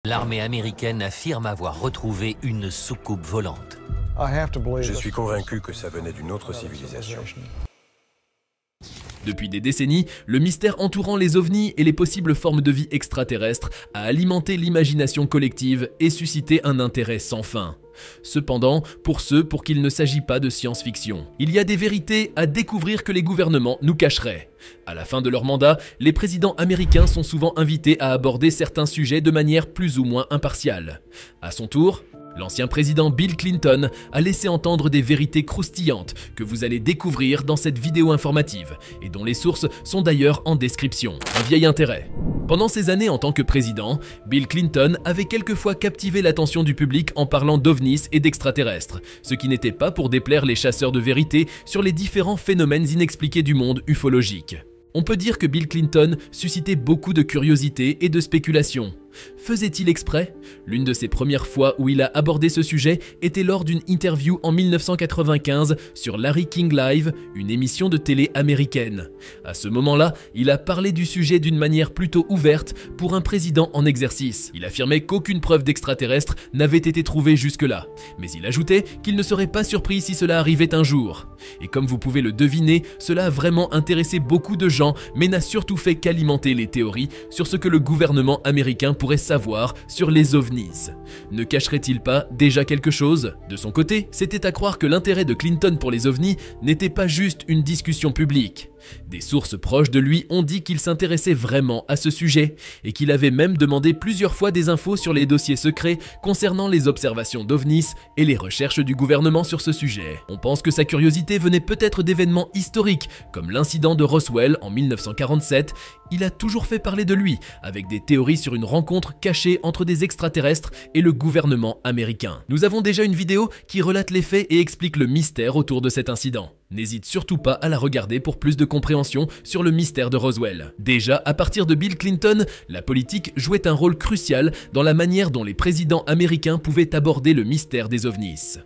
L'armée américaine affirme avoir retrouvé une soucoupe volante. Je suis convaincu que ça venait d'une autre civilisation. Depuis des décennies, le mystère entourant les ovnis et les possibles formes de vie extraterrestres a alimenté l'imagination collective et suscité un intérêt sans fin. Cependant, pour ceux pour qui il ne s'agit pas de science-fiction, il y a des vérités à découvrir que les gouvernements nous cacheraient. À la fin de leur mandat, les présidents américains sont souvent invités à aborder certains sujets de manière plus ou moins impartiale. À son tour, l'ancien président Bill Clinton a laissé entendre des vérités croustillantes que vous allez découvrir dans cette vidéo informative et dont les sources sont d'ailleurs en description. Un vieil intérêt. Pendant ces années en tant que président, Bill Clinton avait quelquefois captivé l'attention du public en parlant d'ovnis et d'extraterrestres, ce qui n'était pas pour déplaire les chasseurs de vérité sur les différents phénomènes inexpliqués du monde ufologique. On peut dire que Bill Clinton suscitait beaucoup de curiosité et de spéculation. Faisait-il exprès? L'une de ses premières fois où il a abordé ce sujet était lors d'une interview en 1995 sur Larry King Live, une émission de télé américaine. À ce moment-là, il a parlé du sujet d'une manière plutôt ouverte pour un président en exercice. Il affirmait qu'aucune preuve d'extraterrestre n'avait été trouvée jusque-là, mais il ajoutait qu'il ne serait pas surpris si cela arrivait un jour. Et comme vous pouvez le deviner, cela a vraiment intéressé beaucoup de gens, mais n'a surtout fait qu'alimenter les théories sur ce que le gouvernement américain pourrait savoir sur les ovnis. Ne cacherait-il pas déjà quelque chose? De son côté, c'était à croire que l'intérêt de Clinton pour les ovnis n'était pas juste une discussion publique. Des sources proches de lui ont dit qu'il s'intéressait vraiment à ce sujet et qu'il avait même demandé plusieurs fois des infos sur les dossiers secrets concernant les observations d'ovnis et les recherches du gouvernement sur ce sujet. On pense que sa curiosité venait peut-être d'événements historiques comme l'incident de Roswell en 1947. Il a toujours fait parler de lui avec des théories sur une rencontre cachée entre des extraterrestres et le gouvernement américain. Nous avons déjà une vidéo qui relate les faits et explique le mystère autour de cet incident. N'hésite surtout pas à la regarder pour plus de compréhension sur le mystère de Roswell. Déjà, à partir de Bill Clinton, la politique jouait un rôle crucial dans la manière dont les présidents américains pouvaient aborder le mystère des ovnis.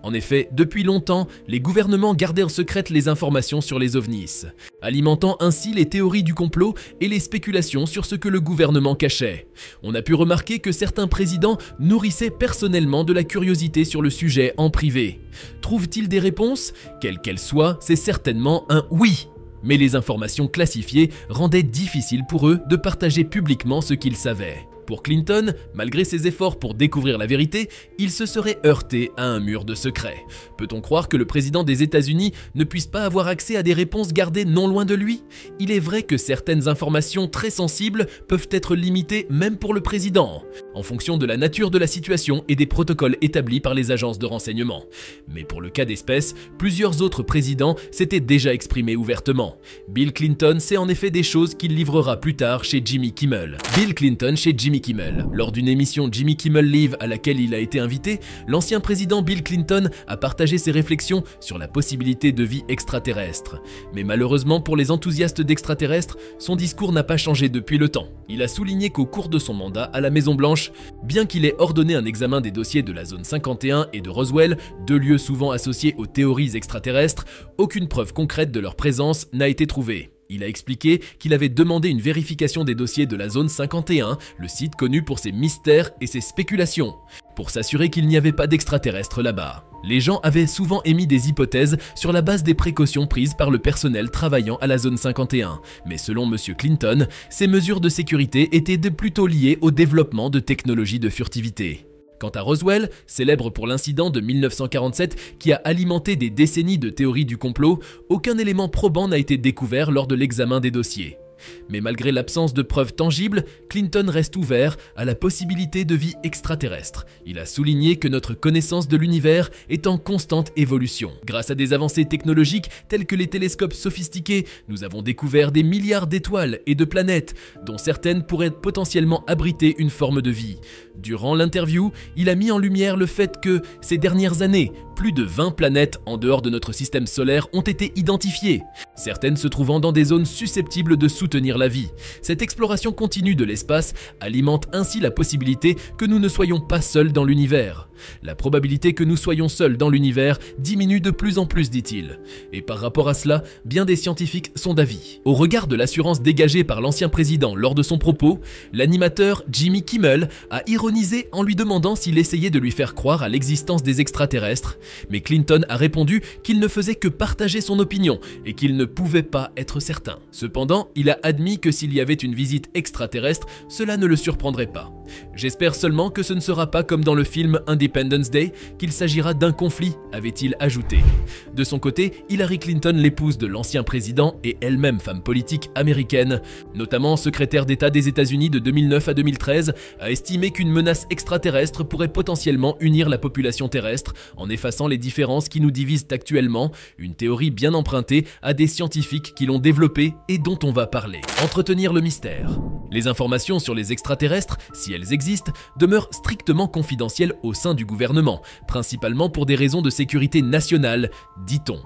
En effet, depuis longtemps, les gouvernements gardaient en secret les informations sur les ovnis, alimentant ainsi les théories du complot et les spéculations sur ce que le gouvernement cachait. On a pu remarquer que certains présidents nourrissaient personnellement de la curiosité sur le sujet en privé. Trouvent-ils des réponses? Quelles qu'elles soient, c'est certainement un oui. Mais les informations classifiées rendaient difficile pour eux de partager publiquement ce qu'ils savaient. Pour Clinton, malgré ses efforts pour découvrir la vérité, il se serait heurté à un mur de secret. Peut-on croire que le président des États-Unis ne puisse pas avoir accès à des réponses gardées non loin de lui? Il est vrai que certaines informations très sensibles peuvent être limitées même pour le président, en fonction de la nature de la situation et des protocoles établis par les agences de renseignement. Mais pour le cas d'espèce, plusieurs autres présidents s'étaient déjà exprimés ouvertement. Bill Clinton sait en effet des choses qu'il livrera plus tard chez Jimmy Kimmel. Bill Clinton chez Jimmy Kimmel. Lors d'une émission Jimmy Kimmel Live à laquelle il a été invité, l'ancien président Bill Clinton a partagé ses réflexions sur la possibilité de vie extraterrestre. Mais malheureusement pour les enthousiastes d'extraterrestres, son discours n'a pas changé depuis le temps. Il a souligné qu'au cours de son mandat à la Maison-Blanche, bien qu'il ait ordonné un examen des dossiers de la zone 51 et de Roswell, deux lieux souvent associés aux théories extraterrestres, aucune preuve concrète de leur présence n'a été trouvée. Il a expliqué qu'il avait demandé une vérification des dossiers de la zone 51, le site connu pour ses mystères et ses spéculations, pour s'assurer qu'il n'y avait pas d'extraterrestres là-bas. Les gens avaient souvent émis des hypothèses sur la base des précautions prises par le personnel travaillant à la zone 51, mais selon M. Clinton, ces mesures de sécurité étaient plutôt liées au développement de technologies de furtivité. Quant à Roswell, célèbre pour l'incident de 1947 qui a alimenté des décennies de théories du complot, aucun élément probant n'a été découvert lors de l'examen des dossiers. Mais malgré l'absence de preuves tangibles, Clinton reste ouvert à la possibilité de vie extraterrestre. Il a souligné que notre connaissance de l'univers est en constante évolution. Grâce à des avancées technologiques telles que les télescopes sophistiqués, nous avons découvert des milliards d'étoiles et de planètes, dont certaines pourraient potentiellement abriter une forme de vie. Durant l'interview, il a mis en lumière le fait que, ces dernières années, plus de 20 planètes en dehors de notre système solaire ont été identifiées, certaines se trouvant dans des zones susceptibles de soutenir la vie. Cette exploration continue de l'espace alimente ainsi la possibilité que nous ne soyons pas seuls dans l'univers. La probabilité que nous soyons seuls dans l'univers diminue de plus en plus, dit-il. Et par rapport à cela, bien des scientifiques sont d'avis. Au regard de l'assurance dégagée par l'ancien président lors de son propos, l'animateur Jimmy Kimmel a ironisé en lui demandant s'il essayait de lui faire croire à l'existence des extraterrestres. Mais Clinton a répondu qu'il ne faisait que partager son opinion et qu'il ne pouvait pas être certain. Cependant, il a admis que s'il y avait une visite extraterrestre, cela ne le surprendrait pas. J'espère seulement que ce ne sera pas comme dans le film Independence Day, qu'il s'agira d'un conflit, avait-il ajouté. De son côté, Hillary Clinton, l'épouse de l'ancien président et elle-même femme politique américaine, notamment secrétaire d'État des États-Unis de 2009 à 2013, a estimé qu'une menace extraterrestre pourrait potentiellement unir la population terrestre en effaçant les différences qui nous divisent actuellement, une théorie bien empruntée à des scientifiques qui l'ont développée et dont on va parler. Entretenir le mystère. Les informations sur les extraterrestres, si elles existent, demeurent strictement confidentielles au sein du gouvernement, principalement pour des raisons de sécurité nationale, dit-on.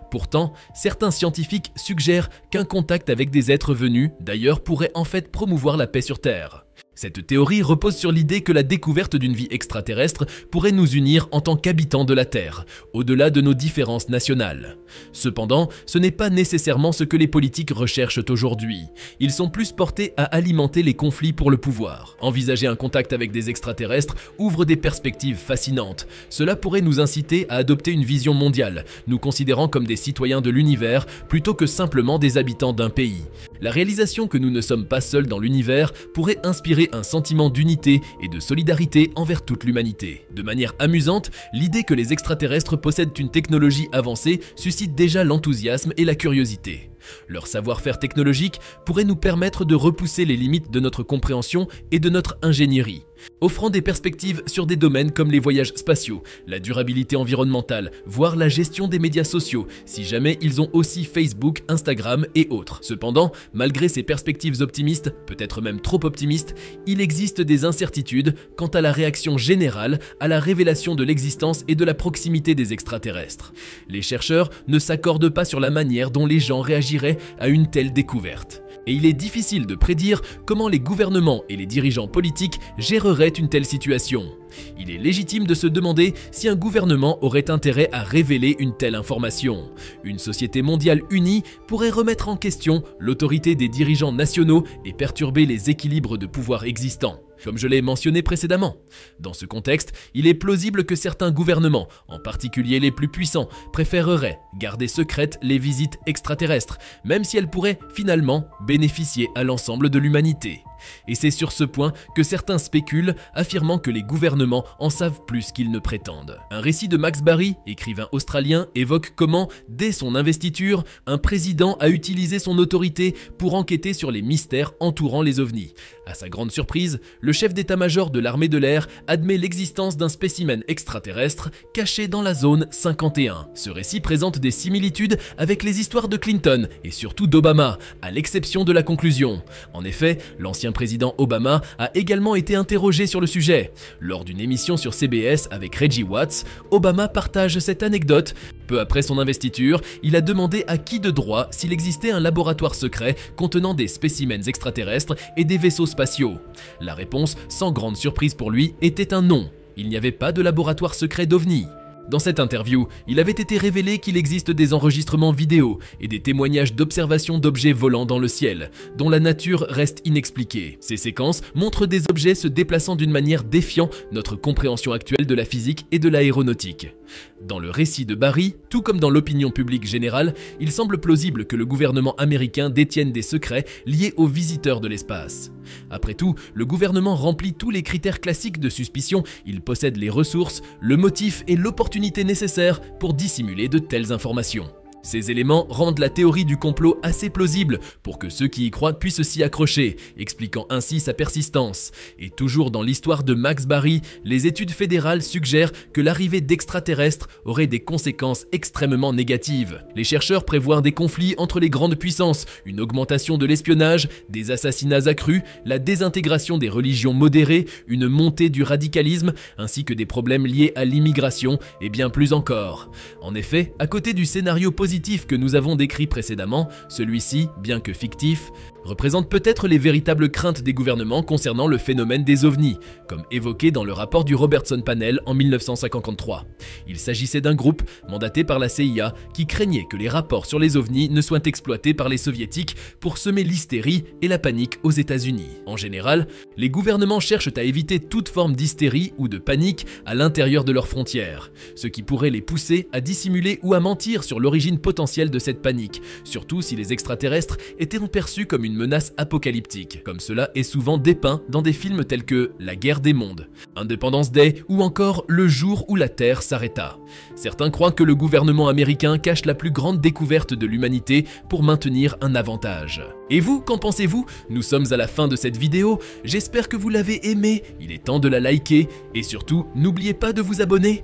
Pourtant, certains scientifiques suggèrent qu'un contact avec des êtres venus d'ailleurs pourrait en fait promouvoir la paix sur Terre. Cette théorie repose sur l'idée que la découverte d'une vie extraterrestre pourrait nous unir en tant qu'habitants de la Terre, au-delà de nos différences nationales. Cependant, ce n'est pas nécessairement ce que les politiques recherchent aujourd'hui. Ils sont plus portés à alimenter les conflits pour le pouvoir. Envisager un contact avec des extraterrestres ouvre des perspectives fascinantes. Cela pourrait nous inciter à adopter une vision mondiale, nous considérant comme des citoyens de l'univers plutôt que simplement des habitants d'un pays. La réalisation que nous ne sommes pas seuls dans l'univers pourrait inspirer un sentiment d'unité et de solidarité envers toute l'humanité. De manière amusante, l'idée que les extraterrestres possèdent une technologie avancée suscite déjà l'enthousiasme et la curiosité. Leur savoir-faire technologique pourrait nous permettre de repousser les limites de notre compréhension et de notre ingénierie, offrant des perspectives sur des domaines comme les voyages spatiaux, la durabilité environnementale, voire la gestion des médias sociaux, si jamais ils ont aussi Facebook, Instagram et autres. Cependant, malgré ces perspectives optimistes, peut-être même trop optimistes, il existe des incertitudes quant à la réaction générale à la révélation de l'existence et de la proximité des extraterrestres. Les chercheurs ne s'accordent pas sur la manière dont les gens réagiraient à une telle découverte. Et il est difficile de prédire comment les gouvernements et les dirigeants politiques géreraient une telle situation. Il est légitime de se demander si un gouvernement aurait intérêt à révéler une telle information. Une société mondiale unie pourrait remettre en question l'autorité des dirigeants nationaux et perturber les équilibres de pouvoir existants, comme je l'ai mentionné précédemment. Dans ce contexte, il est plausible que certains gouvernements, en particulier les plus puissants, préféreraient garder secrètes les visites extraterrestres, même si elles pourraient finalement bénéficier à l'ensemble de l'humanité. Et c'est sur ce point que certains spéculent, affirmant que les gouvernements en savent plus qu'ils ne prétendent. Un récit de Max Barry, écrivain australien, évoque comment, dès son investiture, un président a utilisé son autorité pour enquêter sur les mystères entourant les ovnis. À sa grande surprise, le chef d'état-major de l'armée de l'air admet l'existence d'un spécimen extraterrestre caché dans la zone 51. Ce récit présente des similitudes avec les histoires de Clinton et surtout d'Obama, à l'exception de la conclusion. En effet, l'ancien président Obama a également été interrogé sur le sujet. Lors d'une émission sur CBS avec Reggie Watts, Obama partage cette anecdote. Peu après son investiture, il a demandé à qui de droit s'il existait un laboratoire secret contenant des spécimens extraterrestres et des vaisseaux spatiaux. La réponse, sans grande surprise pour lui, était un non. Il n'y avait pas de laboratoire secret d'OVNI. Dans cette interview, il avait été révélé qu'il existe des enregistrements vidéo et des témoignages d'observation d'objets volants dans le ciel, dont la nature reste inexpliquée. Ces séquences montrent des objets se déplaçant d'une manière défiant notre compréhension actuelle de la physique et de l'aéronautique. Dans le récit de Barry, tout comme dans l'opinion publique générale, il semble plausible que le gouvernement américain détienne des secrets liés aux visiteurs de l'espace. Après tout, le gouvernement remplit tous les critères classiques de suspicion, il possède les ressources, le motif et l'opportunité nécessaires pour dissimuler de telles informations. Ces éléments rendent la théorie du complot assez plausible pour que ceux qui y croient puissent s'y accrocher, expliquant ainsi sa persistance. Et toujours dans l'histoire de Max Barry, les études fédérales suggèrent que l'arrivée d'extraterrestres aurait des conséquences extrêmement négatives. Les chercheurs prévoient des conflits entre les grandes puissances, une augmentation de l'espionnage, des assassinats accrus, la désintégration des religions modérées, une montée du radicalisme, ainsi que des problèmes liés à l'immigration et bien plus encore. En effet, à côté du scénario positif que nous avons décrit précédemment, celui-ci, bien que fictif, représentent peut-être les véritables craintes des gouvernements concernant le phénomène des ovnis, comme évoqué dans le rapport du Robertson Panel en 1953. Il s'agissait d'un groupe mandaté par la CIA qui craignait que les rapports sur les ovnis ne soient exploités par les soviétiques pour semer l'hystérie et la panique aux États-Unis. En général, les gouvernements cherchent à éviter toute forme d'hystérie ou de panique à l'intérieur de leurs frontières, ce qui pourrait les pousser à dissimuler ou à mentir sur l'origine potentielle de cette panique, surtout si les extraterrestres étaient perçus comme une menace apocalyptique, comme cela est souvent dépeint dans des films tels que La guerre des mondes, Independence Day ou encore Le jour où la Terre s'arrêta. Certains croient que le gouvernement américain cache la plus grande découverte de l'humanité pour maintenir un avantage. Et vous, qu'en pensez-vous? Nous sommes à la fin de cette vidéo, j'espère que vous l'avez aimée, il est temps de la liker et surtout, n'oubliez pas de vous abonner.